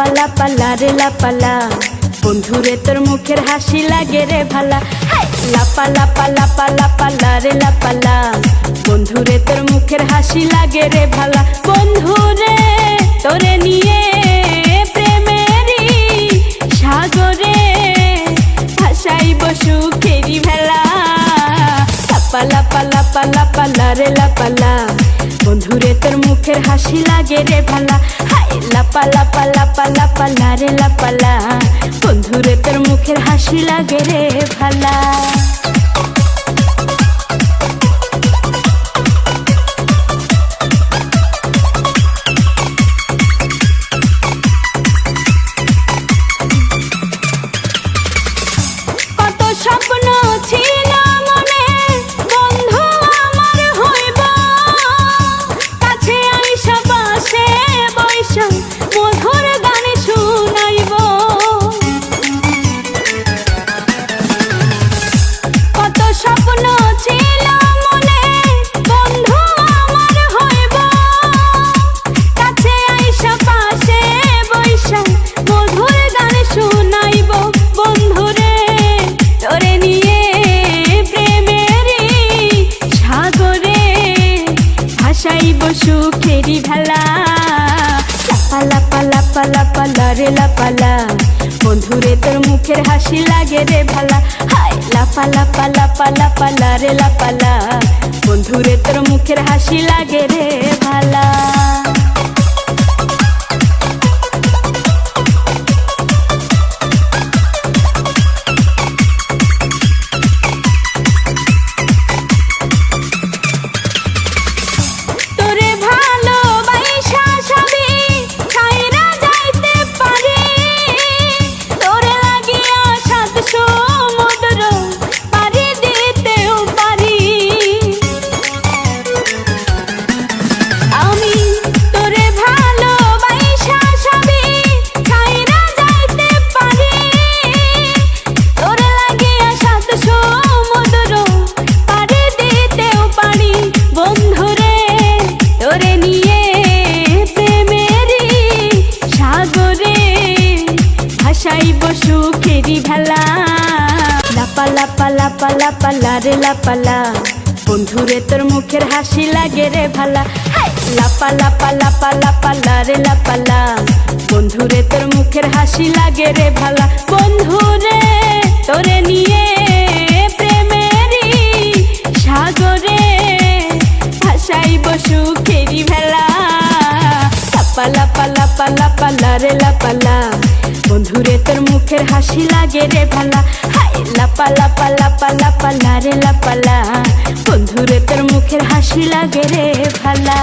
লাপা লাপা লারে লাপালা, বন্ধুরে তোর মুখের হাসি লাগে রে ভালা। লাপা লাপা লাপা লাপা লারে লাপালা, বন্ধুরে তোর মুখের হাসি লাগে রে ভালা। বন্ধুরে তোরে নিয়ে প্রেমেরই সাগরে ভাসাইব সুখেরি ভেলা। লাপা লাপা লাপা লাপা লারে লাপালা, বন্ধুরে তোর মুখের হাসি লাগে রে ভালা। লাপা লাপা লাপা লাপা লারে লাপালা, বন্ধুরে তোর মুখের হাসি লাগে রে ভালা। কত স্বপ্ন ছিল মনে, বন্ধু আমার হইব, কাছে আইসা পাশে বৈশা মধুর গান শুনাইব। কত স্বপ্ন ছিল মনে, বন্ধু আমার হইব, কাছে আইসা পাশে বৈশা মধুর গান শুনাইব। বন্ধুরে তোরে নিয়ে প্রেমেরই সাগরে ভাসাইব সুখেরি ভেলা। লাপা লাপা লাপা লাপা লারে লাপালা, বন্ধুরে তোর মুখের হাসি লাগে রে ভালা। লাপা লাপা লাপা লাপা লারে লাপালা, বন্ধুরে তোর মুখের হাসি লাগে রে ভালা। ভাসাইব সুখেরি ভেলা। লাপা লাপা লাপা লাপা লারে লাপালা, বন্ধুরে তোর মুখের হাসি লাগে রে ভালা। লাপা লাপা লাপা লাপা লারে লাপালা, বন্ধুরে তোর মুখের হাসি লাগে রে ভালা। বন্ধুরে তোরে নিয়ে প্রেমেরই সাগরে ভাসাইব সুখেরি ভেলা। লাপা লাপা লাপা লাপা লারে লাপালা, বন্ধুরে তোর মুখের হাসি লাগে রে ভালা। লাপা লাপা লাপা লাপা লারে লাপালা, বন্ধুরে তোর মুখের হাসি লাগে রে ভালা।